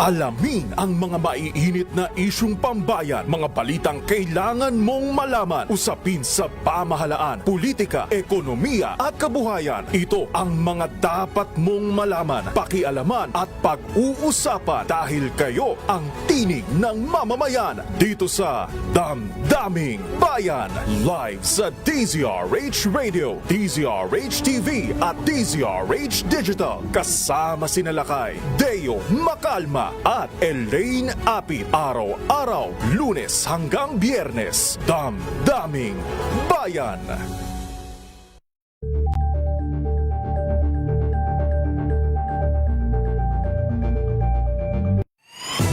Alamin ang mga maiinit na isyung pambayan, mga balitang kailangan mong malaman, usapin sa pamahalaan, politika, ekonomiya at kabuhayan. Ito ang mga dapat mong malaman, pakialaman at pag-uusapan dahil kayo ang tinig ng mamamayan dito sa Damdaming Bayan. Live sa DZRH Radio, DZRH TV at DZRH Digital. Kasama sina Lakay, Deo Macalma at Elaine Apit. Araw-araw, Lunes hanggang Biyernes. Damdaming Bayan.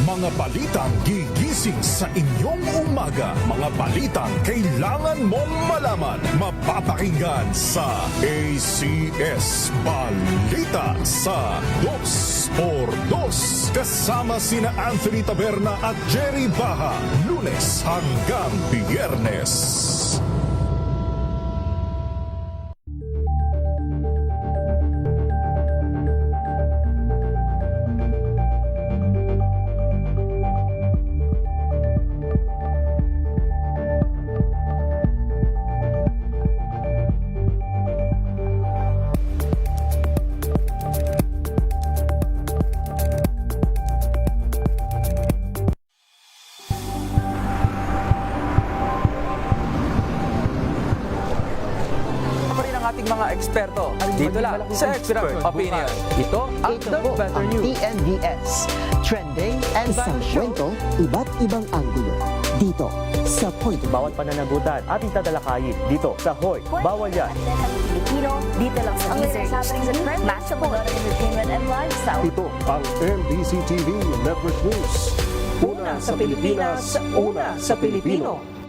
Mga balitang gigising sa inyong umaga. Mga balitang kailangan mong malaman. Mapapakinggan sa ACS Balita sa 2x2. Kasama sina Anthony Taberna at Jerry Baha. Lunes hanggang Biyernes. Mga eksperto dito lang sa Expert Opinion. Ito ang The Better News. TNVS, trending and isang kwento, iba't ibang anggulo. Dito sa Point. Bawat pananagutan ating tatalakayin dito sa Hoy. Bawal yan. Pilipino, dito lang sa DZRH, massive entertainment and lifestyle. Ito ang MBC TV Network News. Una sa Pilipinas, una sa Pilipino.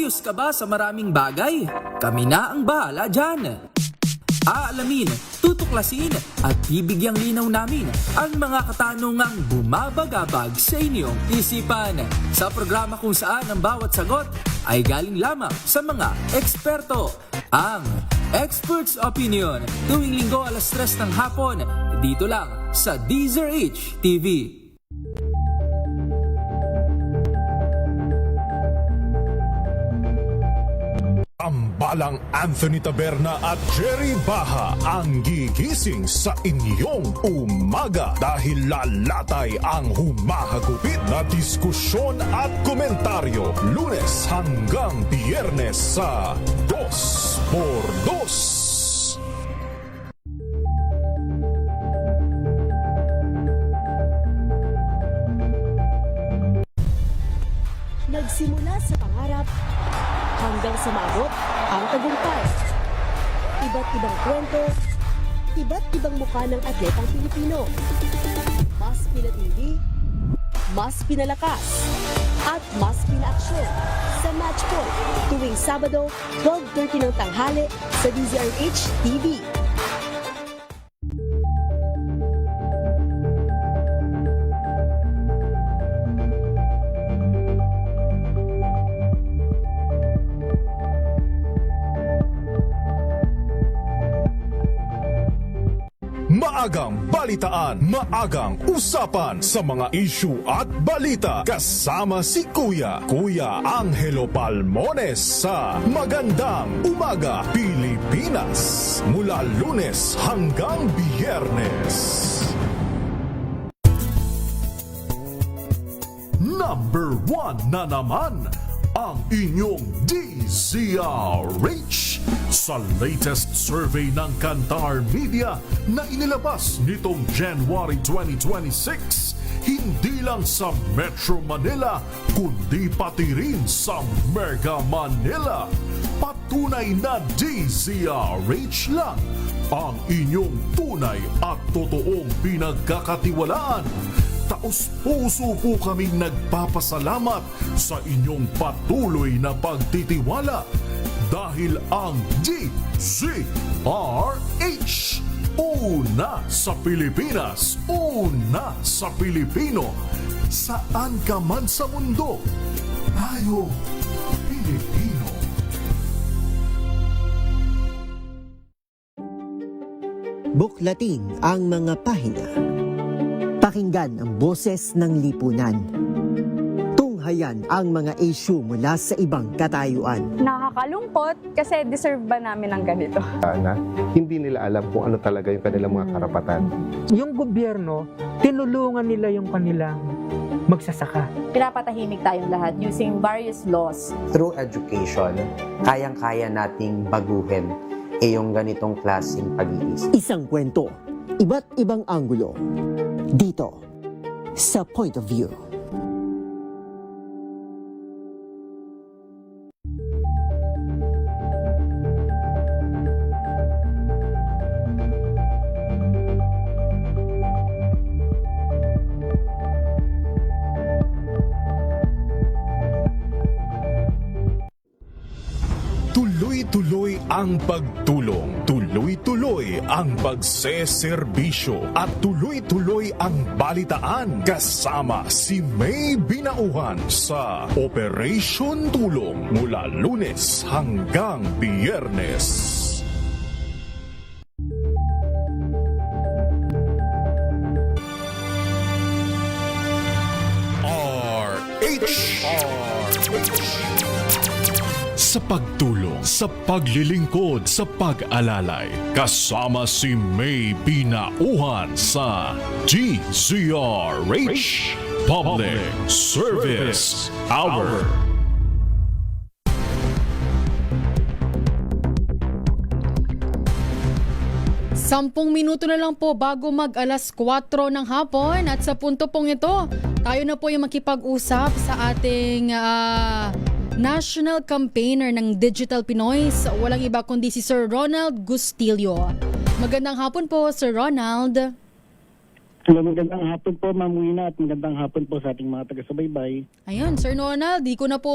Curious ka ba sa maraming bagay? Kami na ang bahala dyan. Aalamin, tutuklasin at bibigyang linaw namin ang mga katanungang bumabagabag sa inyong isipan. Sa programa kung saan ang bawat sagot ay galing lamang sa mga eksperto. Ang Expert's Opinion, tuwing linggo alas 3 ng hapon, dito lang sa DZRH TV. Tambalang Anthony Taberna at Jerry Baha ang gigising sa inyong umaga dahil lalatay ang humahagupit na diskusyon at komentaryo Lunes hanggang Biyernes sa 2x2. Nagsimula sa pangarap hanggang sa maabot ang tagumpay. Iba't ibang kwento, iba't ibang mukha ng atletang Pilipino. Mas pinatindi, mas pinalakas, at mas pinaaksyon sa Match Point tuwing Sabado, 12:30 ng tanghali sa DZRH TV. maagang balitaan, maagang usapan sa mga issue at balita. Kasama si Kuya Angelo Palmones sa Magandang Umaga Pilipinas. Mula Lunes hanggang Biyernes. Number 1 na naman ang inyong DZRH sa latest survey ng Kantar Media na inilabas nitong January 2026. Hindi lang sa Metro Manila, kundi pati rin sa Mega Manila. Patunay na DZRH lang ang inyong tunay at totoong pinagkakatiwalaan. Taos-puso po kaming nagpapasalamat sa inyong patuloy na pagtitiwala dahil ang DZRH, una sa Pilipinas, una sa Pilipino, saan ka man sa mundo, tayo Pilipino. Buklatin ang mga pahina. Pakinggan ang boses ng lipunan. Tunghayan ang mga issue mula sa ibang katayuan. Nakakalungkot kasi deserve ba namin ng ganito? Na hindi nila alam kung ano talaga yung kanilang mga karapatan. Yung gobyerno, tinulungan nila yung kanilang magsasaka. Pinapatahimik tayong lahat using various laws. Through education, kayang-kaya nating baguhin yung ganitong klaseng pag-iisip. Isang kwento, iba't ibang anggulo. Dito, sa Point of View. Tuloy-tuloy ang pagtulong, tuloy-tuloy ang pagseserbisyo at tuloy-tuloy ang balitaan kasama si May Binauhan sa Operation Tulong mula Lunes hanggang Biyernes. Sa pagtulong, sa paglilingkod, sa pag-alalay, kasama si May Binauhan sa DZRH Public Service Hour. Sampung minuto na lang po bago mag alas 4 ng hapon at sa punto pong ito, tayo na po yung makipag-usap sa ating national campaigner ng Digital Pinoy. Walang iba kundi si Sir Ronald Gustilio. Magandang hapon po, Sir Ronald. Magandang hapon po, Ma'am Wina, at magandang hapon po sa ating mga taga-subaybay. Ayun, Sir Ronald, di ko na po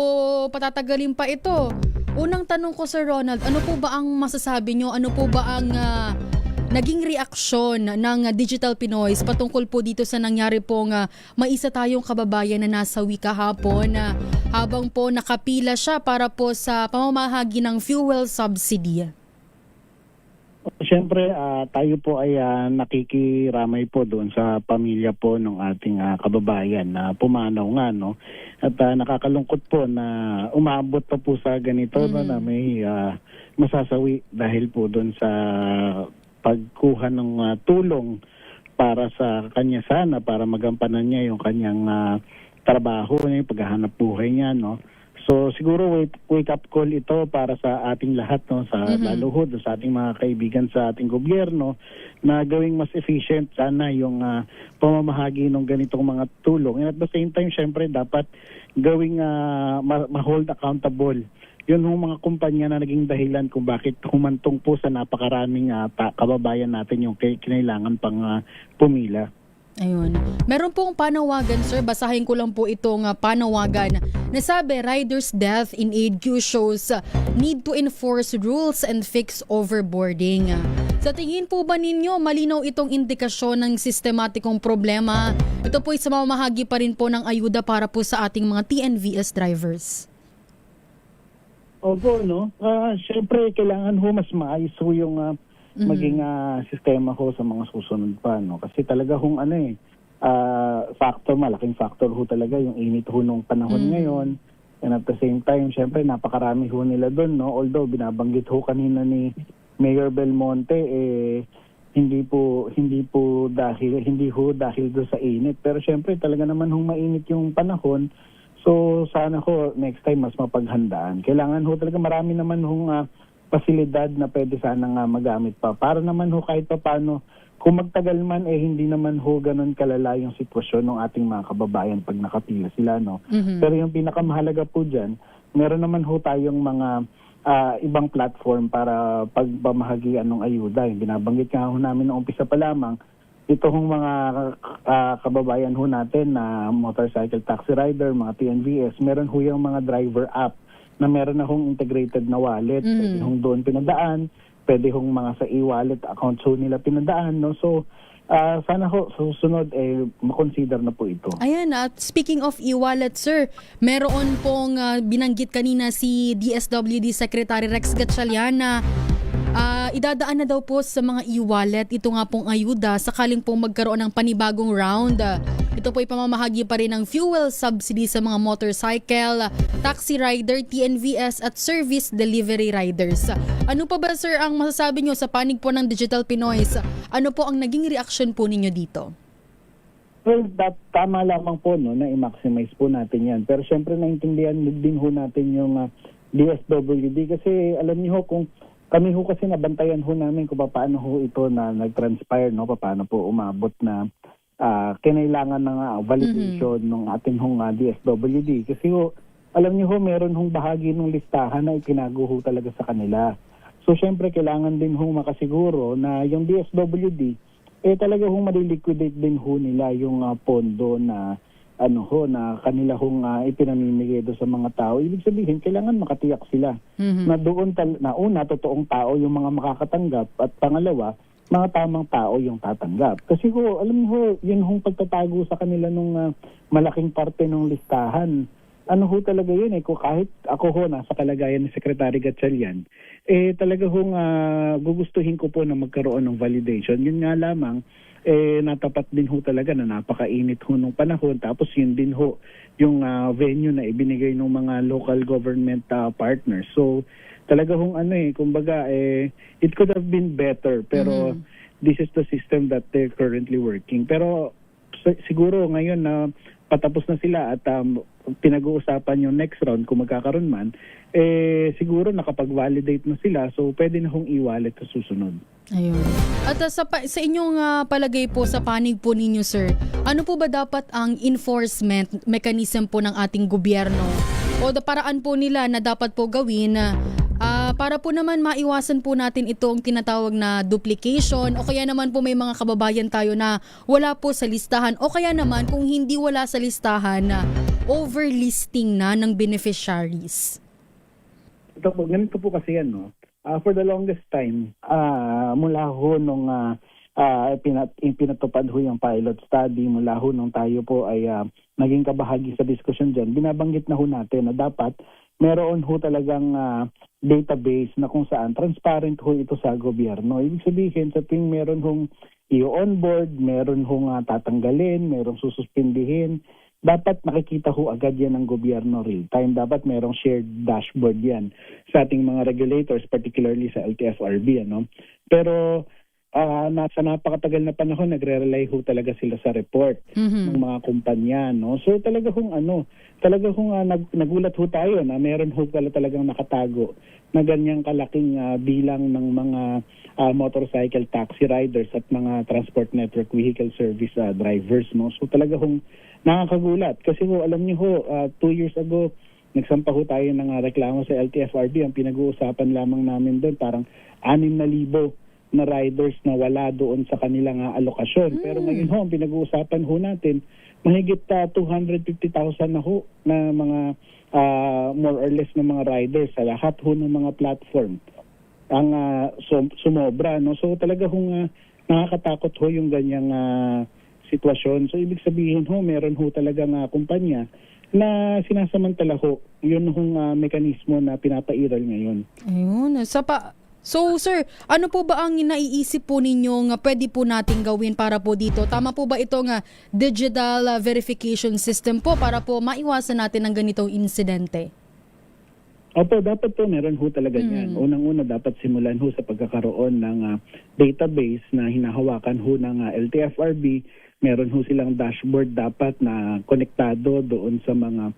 patatagalin pa ito. Unang tanong ko, Sir Ronald, ano po ba ang masasabi nyo? Ano po ba ang naging reaksyon ng Digital Pinoy patungkol po dito sa nangyari pong may isa tayong kababayan na nasawi kahapon habang po nakapila siya para po sa pamamahagi ng fuel subsidy? Siyempre, tayo po ay nakikiramay po doon sa pamilya po ng ating kababayan na pumanaw nga, no? At nakakalungkot po na umabot pa po sa ganito, no, na may masasawi dahil po doon sa pagkuha ng tulong para sa kanya sana, para magampanan niya yung kanyang trabaho, yung paghahanap buhay niya, no? So siguro wake up call ito para sa ating lahat, no, sa laluhod, sa ating mga kaibigan sa ating gobyerno na gawing mas efficient sana yung pamamahagi ng ganitong mga tulong. And at the same time, syempre dapat gawing ma-hold accountable yun yung mga kumpanya na naging dahilan kung bakit humantong po sa napakaraming kababayan natin yung kinailangan pang pumila. Ayun. Meron pong panawagan, sir. Basahin ko lang po itong panawagan. Nasabi, riders' death in aid queue shows need to enforce rules and fix overboarding. Sa tingin po ba ninyo, malinaw itong indikasyon ng sistematikong problema? Ito po ay sa mamahagi pa rin po ng ayuda para po sa ating mga TNVS drivers. Opo, no? Siyempre, kailangan ho mas maayos ho yung maging sistema ho sa mga susunod pa, no? Kasi talaga hong malaking factor ho talaga yung init ho nung panahon ngayon. And at the same time, syempre napakarami ho nila doon, no? Although binabanggit ho kanina ni Mayor Belmonte, hindi ho dahil do sa init. Pero syempre talaga naman hong mainit yung panahon. So sana ho next time mas mapaghandaan. Kailangan ho talaga marami naman hong pasilidad na pwede sana nga magamit pa. Para naman ho kahit pa paano, kung magtagal man hindi naman ho ganun kalala yung sitwasyon ng ating mga kababayan pag nakapila sila, no? Pero yung pinakamahalaga po dyan, meron naman ho tayong mga ibang platform para pagpamahagian ng ayuda. Yung binabanggit nga ho namin noong umpisa pa lamang, ito hong mga kababayan ho natin na motorcycle taxi rider, mga TNVS, meron ho yung mga driver app na meron na hong integrated na wallet. Pwede hong doon pinadaan, pwede hong mga sa e-wallet accounts ho nila pinadaan, no? So, sana ho, susunod, makonsider na po ito. Ayan, at speaking of e-wallet, sir, meron pong binanggit kanina si DSWD Secretary Rex Gatchalian na idadaan na daw po sa mga e-wallet ito nga pong ayuda sakaling pong magkaroon ng panibagong round. Ito po ay pamamahagi pa rin ng fuel subsidy sa mga motorcycle, taxi rider, TNVS at service delivery riders. Ano pa ba, sir, ang masasabi nyo sa panig po ng Digital Pinoys? Ano po ang naging reaction po ninyo dito? Well, tama lamang po, no, na i-maximize po natin yan. Pero syempre naintindihan din ho natin yung DSWD kasi alam niyo ho kung kami ho kasi nabantayan ho namin kung paano ho ito na nag-transpire, no, paano po umabot na kinailangan ng validation ng ating hong DSWD. Kasi ho, alam niyo ho, meron hong bahagi ng listahan na itinago ho talaga sa kanila. So, syempre, kailangan din hong makasiguro na yung DSWD, talaga hong maliliquidate din ho nila yung pondo na na kanila hong ipinamimigay do sa mga tao. Ibig sabihin, kailangan makatiyak sila na doon na una, totoong tao yung mga makakatanggap at pangalawa, mga tamang tao yung tatanggap. Kasi ho, alam niyo, yun hong pagtatago sa kanila nung malaking parte ng listahan. Ano ho talaga yun kung kahit ako ho nasa kalagayan ni Secretary Gatchalian, talaga hong gugustuhin ko po na magkaroon ng validation. Yun nga lamang, natapat din ho talaga na napakainit ho nung panahon. Tapos yun din ho yung venue na ibinigay ng mga local government partners. So, talaga hong kumbaga, it could have been better. Pero this is the system that they're currently working. Pero siguro ngayon na patapos na sila at pinag-uusapan yung next round kung magkakaroon man, siguro nakapag-validate na sila. So, pwede na hong i-wallet sa susunod. Ayun. At sa inyong palagay po sa panig po ninyo, sir, ano po ba dapat ang enforcement mechanism po ng ating gobyerno o paraan po nila na dapat po gawin para po naman maiwasan po natin itong tinatawag na duplication o kaya naman po may mga kababayan tayo na wala po sa listahan o kaya naman kung hindi wala sa listahan na overlisting na ng beneficiaries? Ito po, ganito po kasi yan, no? For the longest time, mula ho nung pinatupad ho yung pilot study, mula ho nung tayo po ay naging kabahagi sa diskusyon dyan, binabanggit na ho natin na dapat meron ho talagang database na kung saan transparent ho ito sa gobyerno. Ibig sabihin, sa tuwing meron hong i-onboard, meron hong tatanggalin, meron sususpindihin, dapat nakikita ho agad yan ng gobyerno real time. Dapat merong shared dashboard yan sa ating mga regulators, particularly sa LTFRB. Pero nasa napakatagal na panahon, nagre-rely ho talaga sila sa report ng mga kumpanya. No? So talaga hong nagulat ho tayo na meron ho talagang nakatago na ganyang kalaking bilang ng mga motorcycle taxi riders at mga transport network vehicle service drivers. No? So talaga hong nakakagulat. Kasi ho, alam niyo ho, 2 years ago, nagsampa ho tayo ng reklamo sa LTFRB. Ang pinag-uusapan lamang namin doon, parang 6,000 na riders na wala doon sa kanilang alokasyon. Pero ngayon ho, ang pinag-uusapan ho natin, mahigit 250,000 na ho na mga more or less na mga riders sa lahat ho ng mga platform. Ang sumobra. No? So talaga hong nakakatakot ho yung ganyang sitwasyon. So ibig sabihin ho, meron ho talagang kumpanya na sinasamantala ho yun hong mekanismo na pinapairal ngayon. Ayun. So sir, ano po ba ang naiisip po ninyo nga pwede po nating gawin para po dito? Tama po ba itong digital verification system po para po maiwasan natin ang ganitong insidente? Opo, dapat po meron ho talaga yan. Unang-una dapat simulan ho sa pagkakaroon ng database na hinahawakan ho ng LTFRB. Meron ho silang dashboard dapat na konektado doon sa mga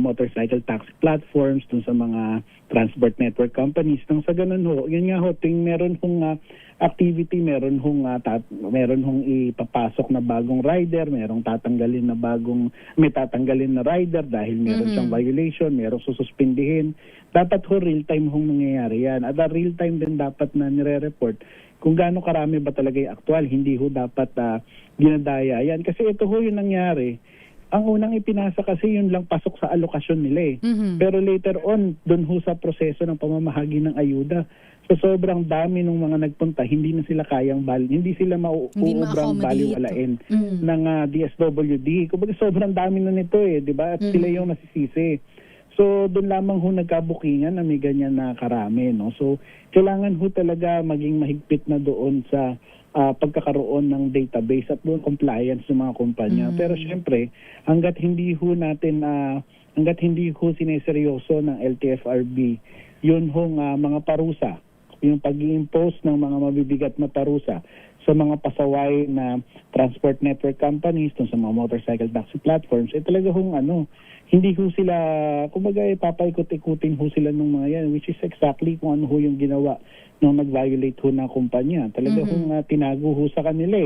motorcycle taxi platforms, dun sa mga transport network companies. Nang sa ganun ho, yun nga ho, meron hong activity, meron hong ipapasok na bagong rider, may tatanggalin na rider dahil meron siyang violation, merong sususpindihin. Dapat ho real-time hong nangyayari yan. At real-time din dapat na nire-report kung gaano karami ba talaga yung actual. Hindi ho dapat ginadaya yan. Kasi ito ho yung nangyari. Ang unang ipinasa kasi yun lang pasok sa alokasyon nila Pero later on, dun ho sa proseso ng pamamahagi ng ayuda, so sobrang dami ng mga nagpunta, hindi na sila kayang hindi sila mauubrang baliwalain ng DSWD. Kumbaga sobrang dami na nito di ba? At sila yung nasisisi. So doon lamang ho nagkabukingan na may ganyan na karami, no? So kailangan ho talaga maging mahigpit na doon sa pagkakaroon ng database at doon compliance ng mga kumpanya. Pero syempre, hangga't hindi ho sineseryoso ng LTFRB, yun hong mga parusa, yung pag-i-impose ng mga mabibigat na parusa sa mga pasaway na transport network companies, sa mga motorcycle taxi platforms, talaga hong hindi ho sila, kumbaga papaikot-ikutin ho sila ng mga yan, which is exactly kung ano ho yung ginawa nung nag-violate ho na kumpanya. Talaga hong tinago ho sa kanila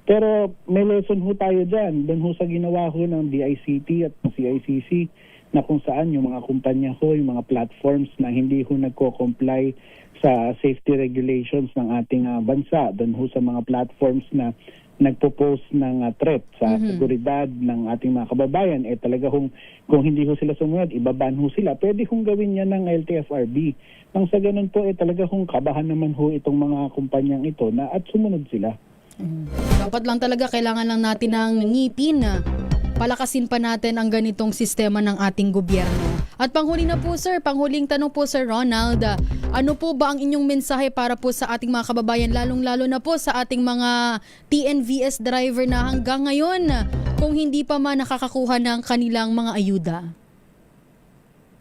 Pero may lesson ho tayo dyan, doon ho sa ginawa ho ng DICT at CICC, na kung saan yung mga kumpanya ho, yung mga platforms na hindi ho nagko-comply sa safety regulations ng ating bansa, doon ho sa mga platforms na nagpo-post ng threat sa seguridad ng ating mga kababayan, talaga kung hindi ho sila sumunod, ibaban ho sila. Pwede hong gawin yan ng LTFRB. Nang sa ganun po, talaga kung kabahan naman ho itong mga kumpanyang ito na at sumunod sila. Dapat lang talaga, kailangan lang natin ng ngipin palakasin pa natin ang ganitong sistema ng ating gobyerno. At panghuli na po sir, panghuling tanong po Sir Ronald, ano po ba ang inyong mensahe para po sa ating mga kababayan, lalong-lalo na po sa ating mga TNVS driver na hanggang ngayon kung hindi pa man nakakakuha ng kanilang mga ayuda?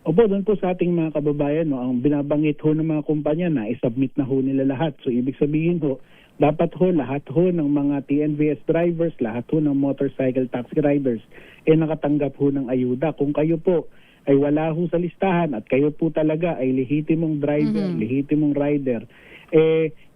Opo, doon po sa ating mga kababayan, ang binabanggit ho ng mga kumpanya na isubmit na ho nila lahat. So ibig sabihin ho, dapat ho lahat ho ng mga TNVS drivers, lahat ho ng motorcycle taxi riders nakatanggap ho ng ayuda. Kung kayo po ay wala ho sa listahan at kayo po talaga ay lehitimong driver, lehitimong rider,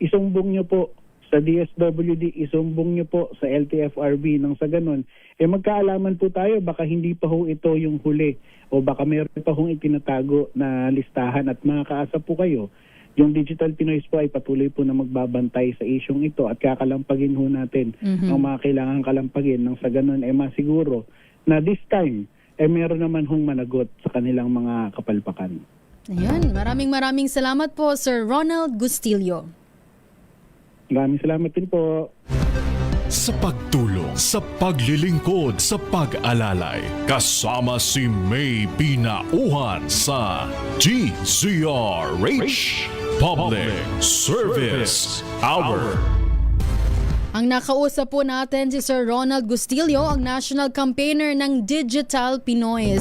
isumbong nyo po sa DSWD, isumbong nyo po sa LTFRB. Nang sa ganun, magkaalaman po tayo, baka hindi pa ho ito yung huli o baka meron pa hong itinatago na listahan at makakaasa po kayo. Yung Digital Pinoy po ay patuloy po na magbabantay sa isyong ito at kakalampagin ho natin ang mga kailangan kalampagin. Nang sa ganun masiguro na this time meron naman hong managot sa kanilang mga kapalpakan. Ayan, maraming salamat po Sir Ronald Gustilio. Maraming salamat din po. Sa pagtulong, sa paglilingkod, sa pag-alalay, kasama si May Pinauhan sa DZRH Public Service Hour. Ang nakausap po natin si Sir Ronald Gustilio, ang national campaigner ng Digital Pinoy.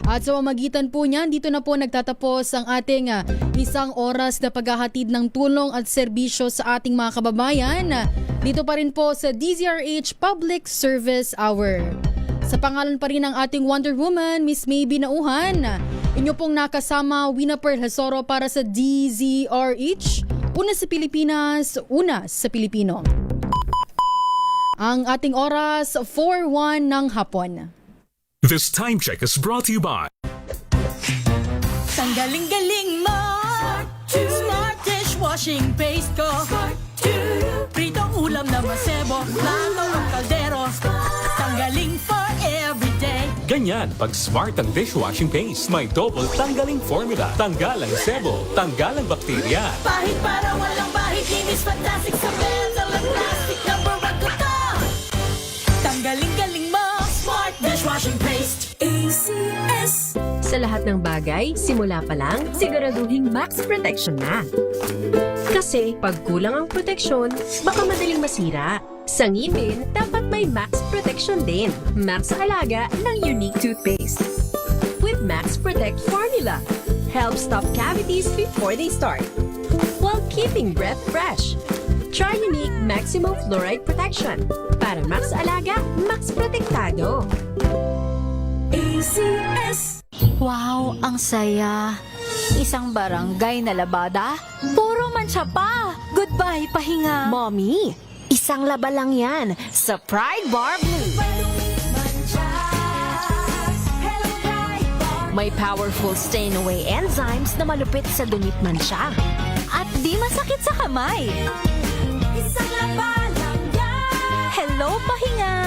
At sa pamamagitan po niyan, dito na po nagtatapos ang ating isang oras na paghahatid ng tulong at serbisyo sa ating mga kababayan. Dito pa rin po sa DZRH Public Service Hour. Sa pangalan pa rin ng ating Wonder Woman, Miss May Pinauhan, inyo pong nakasama Wina Pearl Hasoro para sa DZRH, una sa Pilipinas, una sa Pilipino. Ang ating oras, 4:01 ng hapon. This time check is brought to you by Tanggaling-galing mo Smart dishwashing paste ko Pritong ulam na masebo Plato ng kaldero Tanggaling for everyday. Ganyan, pag smart ang dishwashing paste, may double tanggaling formula. Tanggal ang sebo, tanggal ang bakterya. Pahit para walang bahid, linis fantastic sa beda lang plastic, number one ko to. Tanggaling-galing mo, smart dishwashing paste. ACS. Sa lahat ng bagay, simula pa lang, siguraduhing max protection na. Kasi pag kulang ang proteksyon, baka madaling masira. Sa ngipin, dapat may max protection din. Max sa alaga ng Unique Toothpaste. With Max Protect Formula, helps stop cavities before they start, while keeping breath fresh. Try Unique Maximum Fluoride Protection. Para max alaga, max protektado. ACS. Wow, ang saya. Isang barangay na labada, puro mancha pa. Goodbye, pahinga. Mommy, isang laba lang yan sa Pride Bar Blue. May powerful stain-away enzymes na malupit sa dunit mancha. At di masakit sa kamay. Isang laba lang yan. Hello, pahinga.